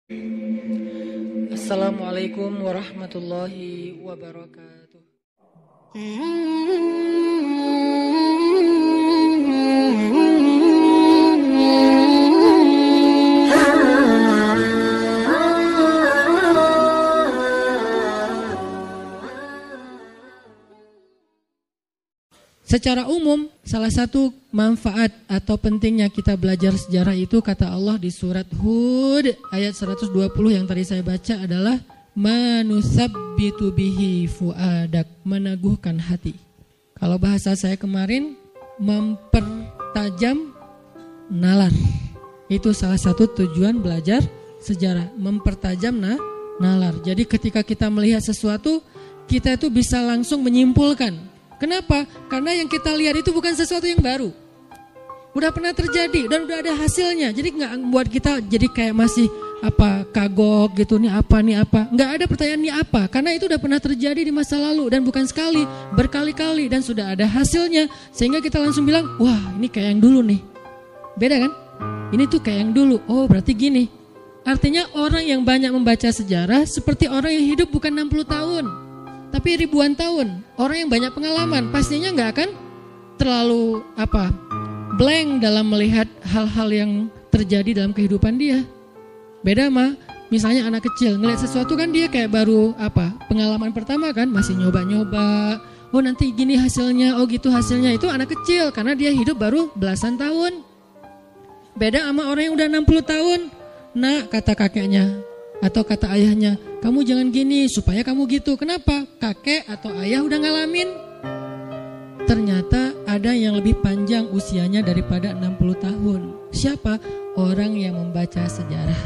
Assalamualaikum warahmatullahi wabarakatuh. Secara umum, salah satu manfaat atau pentingnya kita belajar sejarah itu kata Allah di surat Hud ayat 120 yang tadi saya baca adalah manusabbitu bihi fuadak, meneguhkan hati. Kalau bahasa saya kemarin, mempertajam nalar. Itu salah satu tujuan belajar sejarah, mempertajam nalar. Jadi ketika kita melihat sesuatu, kita itu bisa langsung menyimpulkan. Kenapa? Karena yang kita lihat itu bukan sesuatu yang baru. Udah pernah terjadi dan udah ada hasilnya. Jadi nggak buat kita jadi kayak masih kagok gitu, nih apa. Nggak ada pertanyaan nih apa. Karena itu udah pernah terjadi di masa lalu dan bukan sekali, berkali-kali dan sudah ada hasilnya. Sehingga kita langsung bilang, wah ini kayak yang dulu nih. Beda kan? Ini tuh kayak yang dulu. Oh berarti gini. Artinya orang yang banyak membaca sejarah seperti orang yang hidup bukan 60 tahun. Tapi ribuan tahun, orang yang banyak pengalaman pastinya nggak akan terlalu blank dalam melihat hal-hal yang terjadi dalam kehidupan dia. Beda sama misalnya anak kecil ngelihat sesuatu kan dia kayak baru pengalaman pertama kan, masih nyoba-nyoba. Oh nanti gini hasilnya, oh gitu hasilnya. Itu anak kecil karena dia hidup baru belasan tahun. Beda sama orang yang udah 60 tahun. Nah kata kakeknya atau kata ayahnya, kamu jangan gini supaya kamu gitu. Kenapa? Kakek atau ayah udah ngalamin. Ternyata ada yang lebih panjang usianya daripada 60 tahun. Siapa? Orang yang membaca sejarah.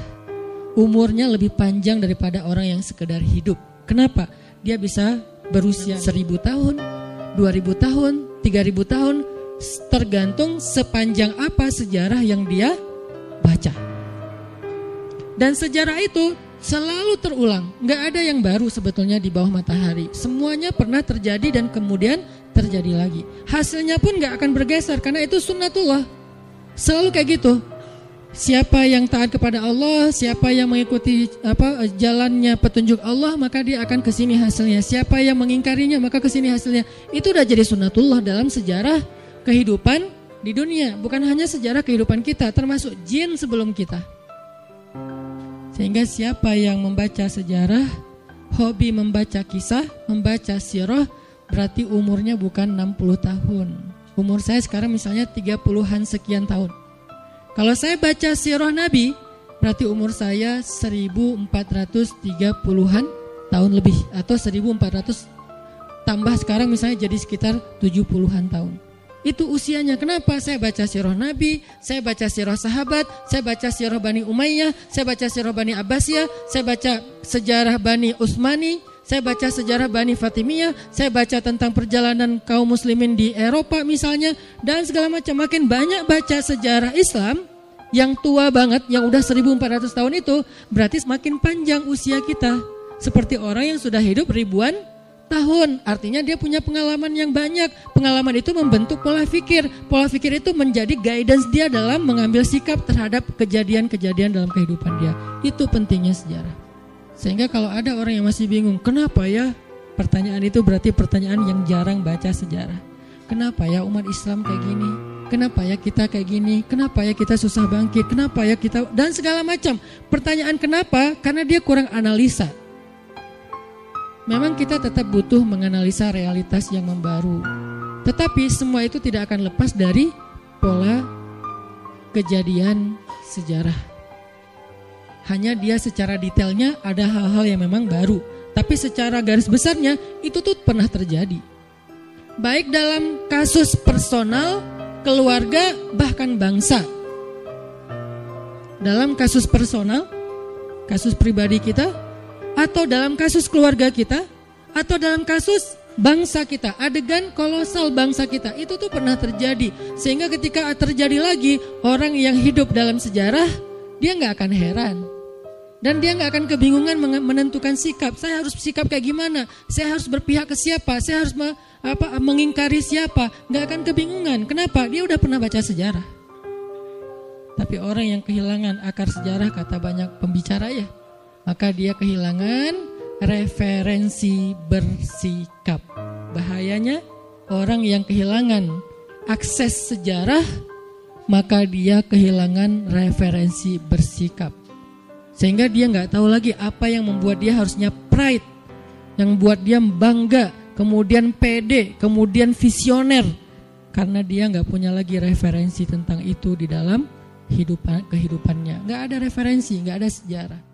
Umurnya lebih panjang daripada orang yang sekedar hidup. Kenapa? Dia bisa berusia 1000 tahun, 2000 tahun, 3000 tahun, tergantung sepanjang apa sejarah yang dia baca. Dan sejarah itu selalu terulang, gak ada yang baru sebetulnya di bawah matahari. Semuanya pernah terjadi dan kemudian terjadi lagi. Hasilnya pun gak akan bergeser karena itu sunnatullah. Selalu kayak gitu. Siapa yang taat kepada Allah, siapa yang mengikuti jalannya petunjuk Allah, maka dia akan kesini hasilnya. Siapa yang mengingkarinya, maka kesini hasilnya. Itu udah jadi sunnatullah dalam sejarah kehidupan di dunia. Bukan hanya sejarah kehidupan kita, termasuk jin sebelum kita. Sehingga siapa yang membaca sejarah, hobi membaca kisah, membaca sirah, berarti umurnya bukan 60 tahun. Umur saya sekarang misalnya 30-an sekian tahun. Kalau saya baca sirah Nabi, berarti umur saya 1430-an tahun lebih. Atau 1400 tambah sekarang misalnya jadi sekitar 70-an tahun. Itu usianya. Kenapa? Saya baca sirah Nabi, saya baca sirah sahabat, saya baca sirah Bani Umayyah, saya baca sirah Bani Abbasiyah, saya baca sejarah Bani Utsmani, saya baca sejarah Bani Fatimiyah, saya baca tentang perjalanan kaum muslimin di Eropa misalnya, dan segala macam. Makin banyak baca sejarah Islam yang tua banget, yang udah 1400 tahun itu, berarti semakin panjang usia kita. Seperti orang yang sudah hidup ribuan tahun, artinya dia punya pengalaman yang banyak. Pengalaman itu membentuk pola pikir. Pola pikir itu menjadi guidance dia dalam mengambil sikap terhadap kejadian-kejadian dalam kehidupan dia. Itu pentingnya sejarah. Sehingga kalau ada orang yang masih bingung, kenapa ya? Pertanyaan itu berarti pertanyaan yang jarang baca sejarah. Kenapa ya umat Islam kayak gini? Kenapa ya kita kayak gini? Kenapa ya kita susah bangkit? Kenapa ya kita, dan segala macam. Pertanyaan kenapa? Karena dia kurang analisa. Memang kita tetap butuh menganalisa realitas yang membaru. Tetapi semua itu tidak akan lepas dari pola kejadian sejarah. Hanya dia secara detailnya ada hal-hal yang memang baru. Tapi secara garis besarnya itu tuh pernah terjadi. Baik dalam kasus personal, keluarga, bahkan bangsa. Dalam kasus personal, kasus pribadi kita, atau dalam kasus keluarga kita, atau dalam kasus bangsa kita, adegan kolosal bangsa kita, itu tuh pernah terjadi. Sehingga ketika terjadi lagi, orang yang hidup dalam sejarah, dia gak akan heran. Dan dia gak akan kebingungan menentukan sikap. Saya harus sikap kayak gimana? Saya harus berpihak ke siapa? Saya harus mengingkari siapa? Gak akan kebingungan. Kenapa? Dia udah pernah baca sejarah. Tapi orang yang kehilangan akar sejarah, kata banyak pembicara ya, maka dia kehilangan referensi bersikap. Bahayanya orang yang kehilangan akses sejarah, maka dia kehilangan referensi bersikap. Sehingga dia gak tahu lagi apa yang membuat dia harusnya pride, yang membuat dia bangga, kemudian pede, kemudian visioner. Karena dia gak punya lagi referensi tentang itu di dalam kehidupannya. Gak ada referensi, gak ada sejarah.